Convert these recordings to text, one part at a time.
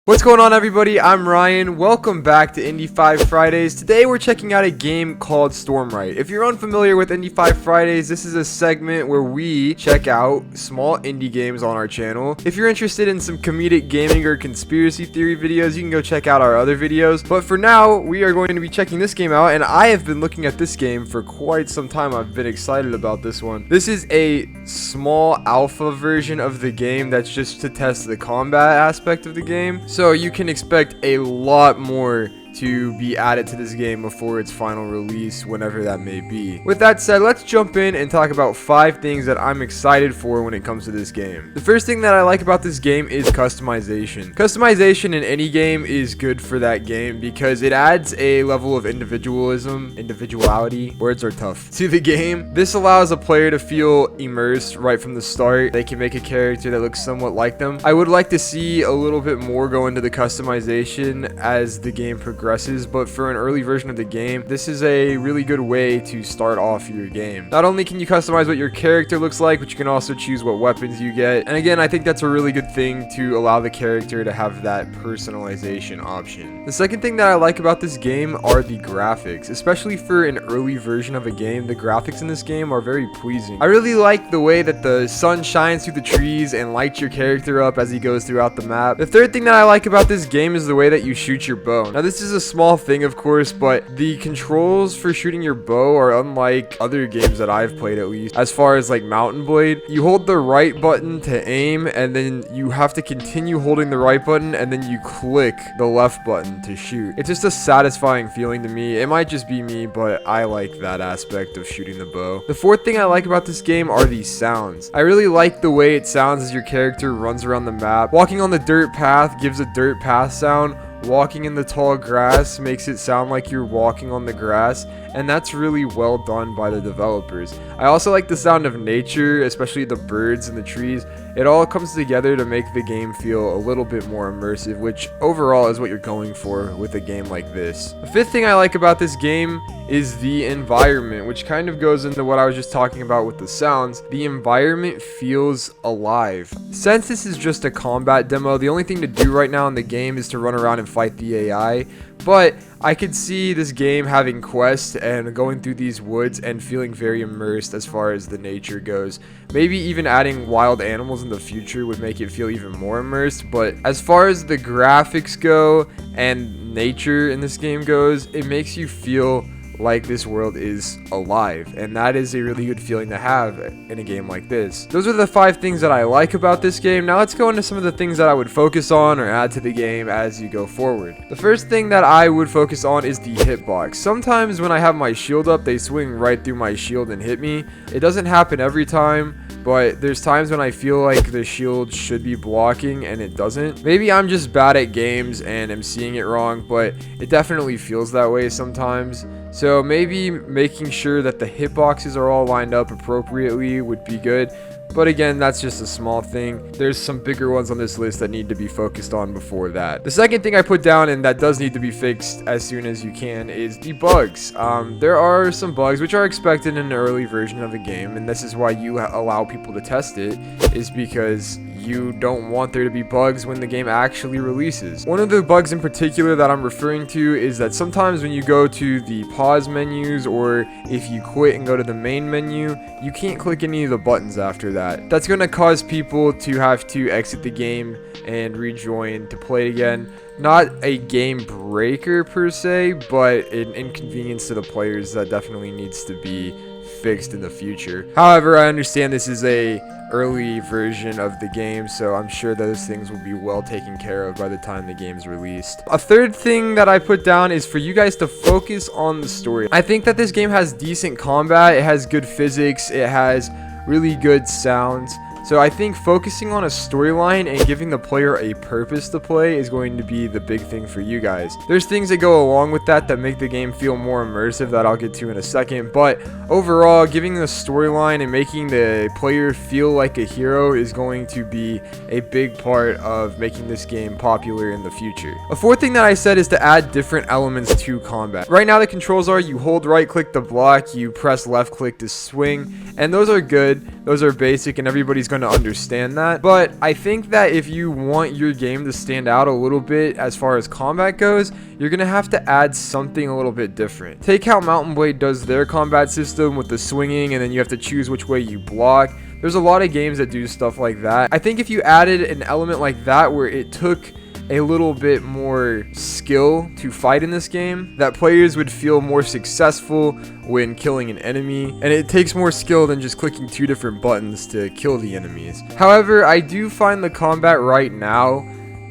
What's going on, everybody? I'm Ryan. Welcome back to Indie 5 Fridays. Today we're checking out a game called Stormrite. If you're unfamiliar with Indie 5 Fridays, this is a segment where we check out small indie games on our channel. If you're interested in some comedic gaming or conspiracy theory videos, you can go check out our other videos. But for now, we are going to be checking this game out, and I have been looking at this game for quite some time. I've been excited about this one. This is a small alpha version of the game that's just to test the combat aspect of the game. So you can expect a lot more to be added to this game before its final release, whenever that may be. With that said, let's jump in and talk about 5 things that I'm excited for when it comes to this game. The first thing that I like about this game is customization. Customization in any game is good for that game because it adds a level of individuality, words are tough, to the game. This allows a player to feel immersed right from the start. They can make a character that looks somewhat like them. I would like to see a little bit more go into the customization as the game progresses, but for an early version of the game, this is a really good way to start off your game. Not only can you customize what your character looks like, but you can also choose what weapons you get. And again, I think that's a really good thing to allow the character to have that personalization option. The second thing that I like about this game are the graphics. Especially for an early version of a game, the graphics in this game are very pleasing. I really like the way that the sun shines through the trees and lights your character up as he goes throughout the map. The third thing that I like about this game is the way that you shoot your bow. Now, this is a small thing, of course, but the controls for shooting your bow are unlike other games that I've played, at least. As far as like Mountain Blade, you hold the right button to aim, and then you have to continue holding the right button, and then you click the left button to shoot. It's just a satisfying feeling to me. It might just be me, but I like that aspect of shooting the bow. The fourth thing I like about this game are the sounds. I really like the way it sounds as your character runs around the map. Walking on the dirt path gives a dirt path sound. Walking in the tall grass makes it sound like you're walking on the grass, and that's really well done by the developers. I also like the sound of nature, especially the birds and the trees. It all comes together to make the game feel a little bit more immersive, which overall is what you're going for with a game like this. The fifth thing I like about this game is the environment, which kind of goes into what I was just talking about with the sounds. The environment feels alive. Since this is just a combat demo, the only thing to do right now in the game is to run around and fight the AI, but I could see this game having quests and going through these woods and feeling very immersed as far as the nature goes. Maybe even adding wild animals in the future would make it feel even more immersed, but as far as the graphics go and nature in this game goes, it makes you feel like this world is alive, and that is a really good feeling to have in a game like this. Those are the 5 things that I like about this game. Now let's go into some of the things that I would focus on or add to the game as you go forward. The first thing that I would focus on is the hitbox. Sometimes when I have my shield up, they swing right through my shield and hit me. It doesn't happen every time, but there's times when I feel like the shield should be blocking and it doesn't. Maybe I'm just bad at games and am seeing it wrong, but it definitely feels that way sometimes. So maybe making sure that the hitboxes are all lined up appropriately would be good. But again, that's just a small thing. There's some bigger ones on this list that need to be focused on before that. The second thing I put down, and that does need to be fixed as soon as you can, is the bugs. There are some bugs which are expected in an early version of a game, and this is why you allow people to test it, is because you don't want there to be bugs when the game actually releases. One of the bugs in particular that I'm referring to is that sometimes when you go to the pause menus, or if you quit and go to the main menu, you can't click any of the buttons after that. That's going to cause people to have to exit the game and rejoin to play again. Not a game breaker per se, but an inconvenience to the players that definitely needs to be fixed in the future. However, I understand this is a early version of the game, so I'm sure those things will be well taken care of by the time the game's released. A third thing that I put down is for you guys to focus on the story. I think that this game has decent combat, it has good physics, it has really good sounds. So I think focusing on a storyline and giving the player a purpose to play is going to be the big thing for you guys. There's things that go along with that make the game feel more immersive that I'll get to in a second, but overall, giving the storyline and making the player feel like a hero is going to be a big part of making this game popular in the future. A fourth thing that I said is to add different elements to combat. Right now the controls are you hold right click to block, you press left click to swing, and those are good, those are basic, and everybody's going going to understand that. But I think that if you want your game to stand out a little bit as far as combat goes, you're going to have to add something a little bit different. Take how Mount & Blade does their combat system with the swinging, and then you have to choose which way you block. There's a lot of games that do stuff like that. I think if you added an element like that where it took a little bit more skill to fight in this game, that players would feel more successful when killing an enemy, and it takes more skill than just clicking 2 different buttons to kill the enemies. However, I do find the combat right now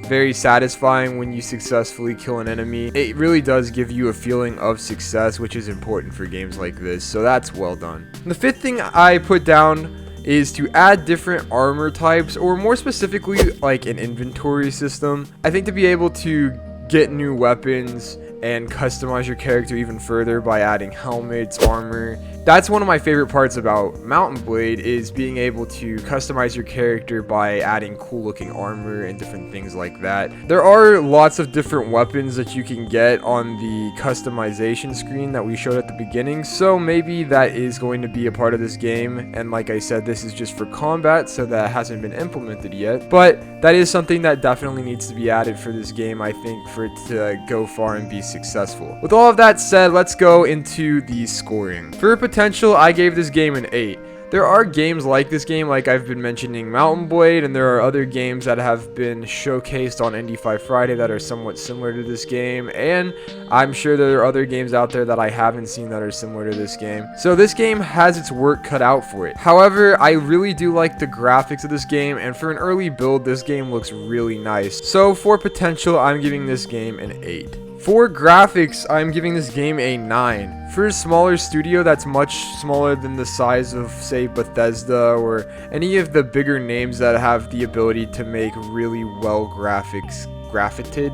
very satisfying when you successfully kill an enemy. It really does give you a feeling of success, which is important for games like this, so that's well done. The 5th thing I put down is to add different armor types, or more specifically like an inventory system. I think to be able to get new weapons and customize your character even further by adding helmets, armor. That's one of my favorite parts about Mount & Blade, is being able to customize your character by adding cool looking armor and different things like that. There are lots of different weapons that you can get on the customization screen that we showed at the beginning, so maybe that is going to be a part of this game. And like I said, this is just for combat, so that hasn't been implemented yet, but that is something that definitely needs to be added for this game, I think, for it to go far and be successful. With all of that said, let's go into the scoring. For potential, I gave this game an 8. There are games like this game, like I've been mentioning Mount & Blade, and there are other games that have been showcased on Indie 5 Friday that are somewhat similar to this game, and I'm sure there are other games out there that I haven't seen that are similar to this game. So this game has its work cut out for it. However, I really do like the graphics of this game, and for an early build, this game looks really nice. So for potential, I'm giving this game an 8. For graphics, I'm giving this game a 9. For a smaller studio that's much smaller than the size of, say, Bethesda or any of the bigger names that have the ability to make really well graphited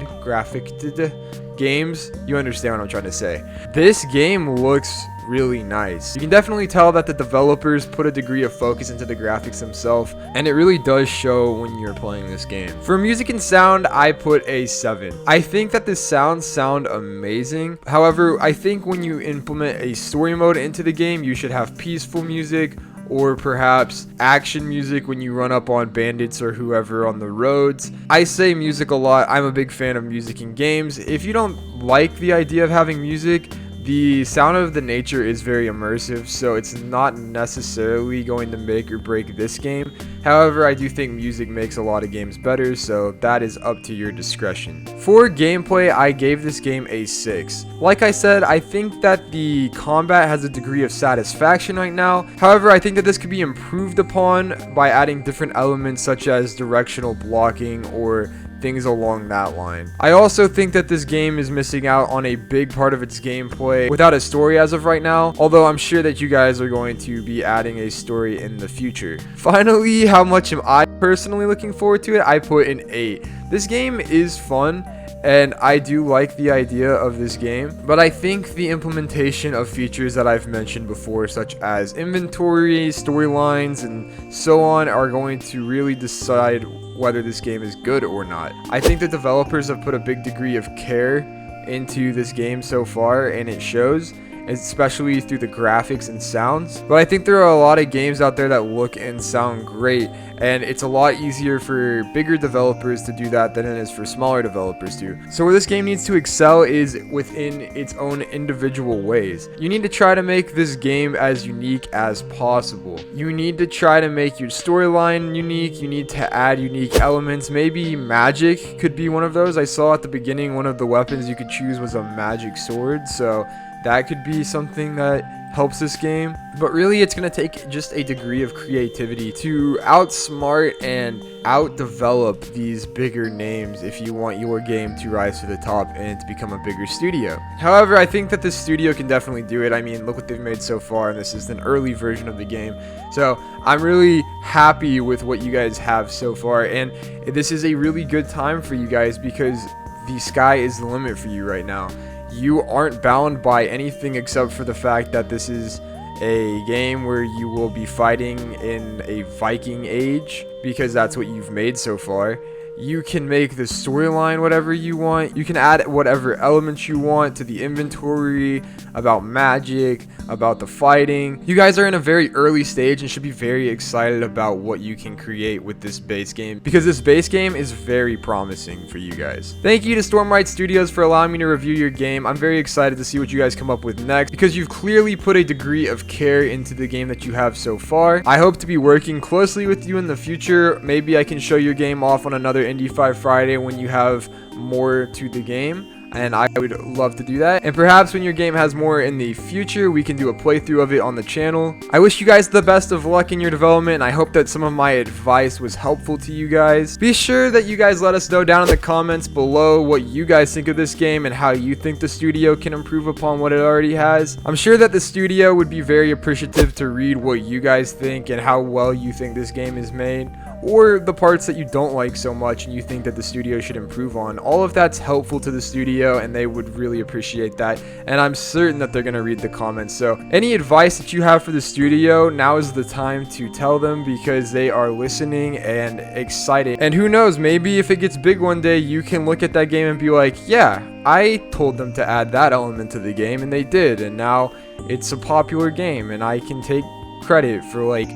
games, you understand what I'm trying to say. This game looks really nice. You can definitely tell that the developers put a degree of focus into the graphics themselves, and it really does show when you're playing this game. For music and sound, I put a 7. I think that the sounds sound amazing. However, I think when you implement a story mode into the game, you should have peaceful music, or perhaps action music when you run up on bandits or whoever on the roads. I say music a lot. I'm a big fan of music in games. If you don't like the idea of having music, the sound of the nature is very immersive, so it's not necessarily going to make or break this game. However, I do think music makes a lot of games better, so that is up to your discretion. For gameplay, I gave this game a 6. Like I said, I think that the combat has a degree of satisfaction right now. However, I think that this could be improved upon by adding different elements such as directional blocking or things along that line. I also think that this game is missing out on a big part of its gameplay without a story as of right now, although I'm sure that you guys are going to be adding a story in the future. Finally, how much am I personally looking forward to it? I put an 8. This game is fun, and I do like the idea of this game, but I think the implementation of features that I've mentioned before, such as inventory, storylines, and so on, are going to really decide whether this game is good or not. I think the developers have put a big degree of care into this game so far, and it shows, especially through the graphics and sounds. But I think there are a lot of games out there that look and sound great, and it's a lot easier for bigger developers to do that than it is for smaller developers to. So where this game needs to excel is within its own individual ways. You need to try to make this game as unique as possible. You need to try to make your storyline unique. You need to add unique elements. Maybe magic could be one of those. I saw at the beginning one of the weapons you could choose was a magic sword, so that could be something that helps this game. But really, it's going to take just a degree of creativity to outsmart and outdevelop these bigger names if you want your game to rise to the top and to become a bigger studio. However, I think that this studio can definitely do it. I mean, look what they've made so far, and this is an early version of the game. So I'm really happy with what you guys have so far, and this is a really good time for you guys because the sky is the limit for you right now. You aren't bound by anything except for the fact that this is a game where you will be fighting in a Viking age, because that's what you've made so far. You can make the storyline whatever you want. You can add whatever elements you want to the inventory, about magic, about the fighting. You guys are in a very early stage and should be very excited about what you can create with this base game, because this base game is very promising for you guys. Thank you to Stormrite Studios for allowing me to review your game. I'm very excited to see what you guys come up with next, because you've clearly put a degree of care into the game that you have so far. I hope to be working closely with you in the future. Maybe I can show your game off on another Indie 5 Friday when you have more to the game, and I would love to do that. And perhaps when your game has more in the future, we can do a playthrough of it on the channel. I wish you guys the best of luck in your development, and I hope that some of my advice was helpful to you guys. Be sure that you guys let us know down in the comments below what you guys think of this game and how you think the studio can improve upon what it already has. I'm sure that the studio would be very appreciative to read what you guys think and how well you think this game is made, or the parts that you don't like so much and you think that the studio should improve on. All of that's helpful to the studio, and they would really appreciate that, and I'm certain that they're going to read the comments. So any advice that you have for the studio, now is the time to tell them, because they are listening and excited. And who knows, maybe if it gets big one day, you can look at that game and be like, yeah, I told them to add that element to the game and they did, and now it's a popular game, and I can take credit for like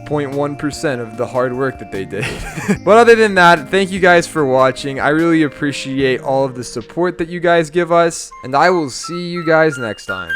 0.1% of the hard work that they did. But other than that, thank you guys for watching. I really appreciate all of the support that you guys give us, and I will see you guys next time.